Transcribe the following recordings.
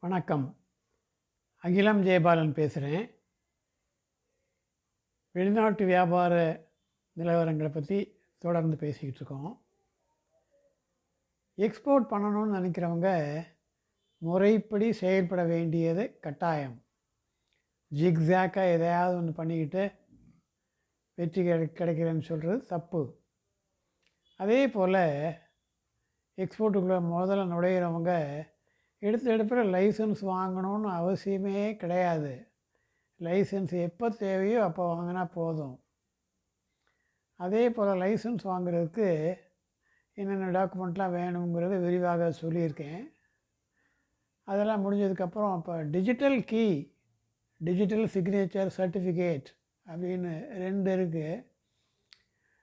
வணக்கம். அகிலம் ஜெயபாலன் பேசுகிறேன். வெளிநாட்டு வியாபார நிலவரங்களை பற்றி தொடர்ந்து பேசிக்கிட்டு இருக்கோம். எக்ஸ்போர்ட் பண்ணணும்னு நினைக்கிறவங்க முறைப்படி செயல்பட வேண்டியது கட்டாயம். ஜிக்ஸாக்காக எதையாவது ஒன்று பண்ணிக்கிட்டு வெற்றி கிடைக்கிறேன்னு சொல்கிறது தப்பு. அதே போல் எக்ஸ்போர்ட்டுக்குள்ளே முதல்ல நுழையிறவங்க எடுப்பில் லைசன்ஸ் வாங்கணும்னு அவசியமே கிடையாது. லைசன்ஸ் எப்போ தேவையோ அப்போ வாங்கினா போதும். அதே போல் லைசன்ஸ் வாங்குறதுக்கு என்னென்ன டாக்குமெண்ட்லாம் வேணுங்கிறத விரிவாக சொல்லியிருக்கேன். அதெல்லாம் முடிஞ்சதுக்கப்புறம் இப்போ டிஜிட்டல் சிக்னேச்சர் சர்டிஃபிகேட் அப்படின்னு 2 இருக்குது.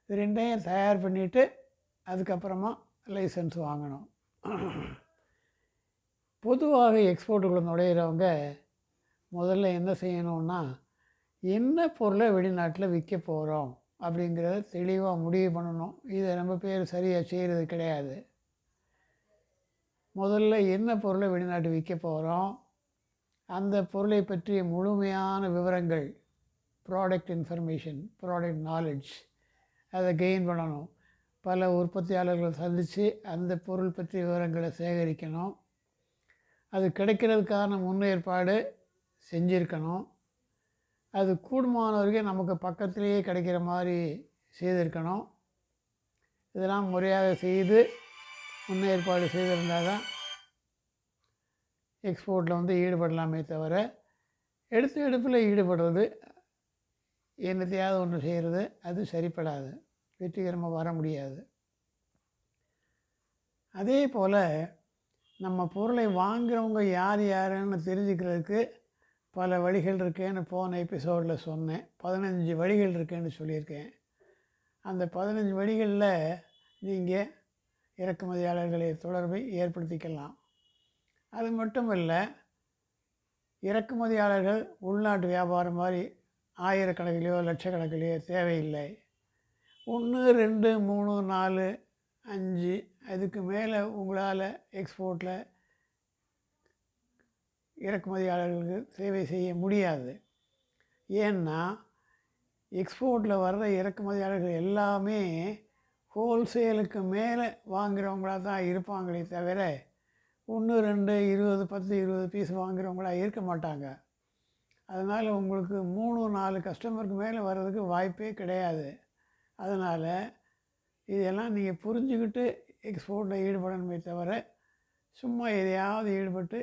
இது 2ஐயும் தயார் பண்ணிவிட்டு அதுக்கப்புறமா லைசன்ஸ் வாங்கணும். பொதுவாக எக்ஸ்போர்ட்டுக்குள்ளே நுழையிறவங்க முதல்ல என்ன செய்யணும்னா, என்ன பொருளை வெளிநாட்டில் விற்க போகிறோம் அப்படிங்கிறத தெளிவாக முடிவு பண்ணணும். இதை ரொம்ப பேர் சரியாக செய்கிறது கிடையாது. முதல்ல என்ன பொருளை வெளிநாட்டு விற்க போகிறோம், அந்த பொருளை பற்றிய முழுமையான விவரங்கள், ப்ராடக்ட் இன்ஃபர்மேஷன், ப்ராடக்ட் நாலேஜ், அதை கெயின் பண்ணணும். பல உற்பத்தியாளர்களை சந்தித்து அந்த பொருள் பற்றிய விவரங்களை சேகரிக்கணும். அது கிடைக்கிறதுக்கான முன்னேற்பாடு செஞ்சுருக்கணும். அது கூடுமான வரைக்கும் நமக்கு பக்கத்துலேயே கிடைக்கிற மாதிரி செய்திருக்கணும். இதெல்லாம் முறையாக செய்து முன்னேற்பாடு செய்திருந்தால் தான் எக்ஸ்போர்ட்டில் ஈடுபடலாமே தவிர, எடுப்பில் ஈடுபடுறது, என்னத்தையாவது ஒன்று செய்கிறது, அது சரிப்படாது, வெற்றிகரமாக வர முடியாது. அதே போல் நம்ம பொருளை வாங்குகிறவங்க யாருன்னு தெரிஞ்சுக்கிறதுக்கு பல வழிகள் இருக்குன்னு போன எபிசோடில் சொன்னேன். 15 வழிகள் இருக்குன்னு சொல்லியிருக்கேன். அந்த 15 வழிகளில் நீங்கள் இறக்குமதியாளர்களை தொடர்பை ஏற்படுத்திக்கலாம். அது மட்டும் இல்லை, இறக்குமதியாளர்கள் உள்நாட்டு வியாபாரம் மாதிரி ஆயிரக்கணக்கிலையோ லட்சக்கணக்கிலையோ தேவையில்லை. 1, 2, 3, 4, 5 அதுக்கு மேலே உங்களால் எக்ஸ்போர்ட்டில் இறக்குமதியாளர்களுக்கு சேவை செய்ய முடியாது. ஏன்னா எக்ஸ்போர்ட்டில் வர்ற இறக்குமதியாளர்கள் எல்லாமே ஹோல்சேலுக்கு மேலே வாங்குகிறவங்களாக தான் இருப்பாங்களே தவிர 1, 2, 20, 10, 20 பீஸ் வாங்குகிறவங்களாக இருக்க மாட்டாங்க. அதனால் உங்களுக்கு 3, 4 கஸ்டமருக்கு மேலே வர்றதுக்கு வாய்ப்பே கிடையாது. அதனால் இதெல்லாம் நீங்கள் புரிஞ்சுக்கிட்டு எக்ஸ்போர்ட்டில் ஈடுபடணுமே தவிர, சும்மா எதையாவது ஈடுபட்டு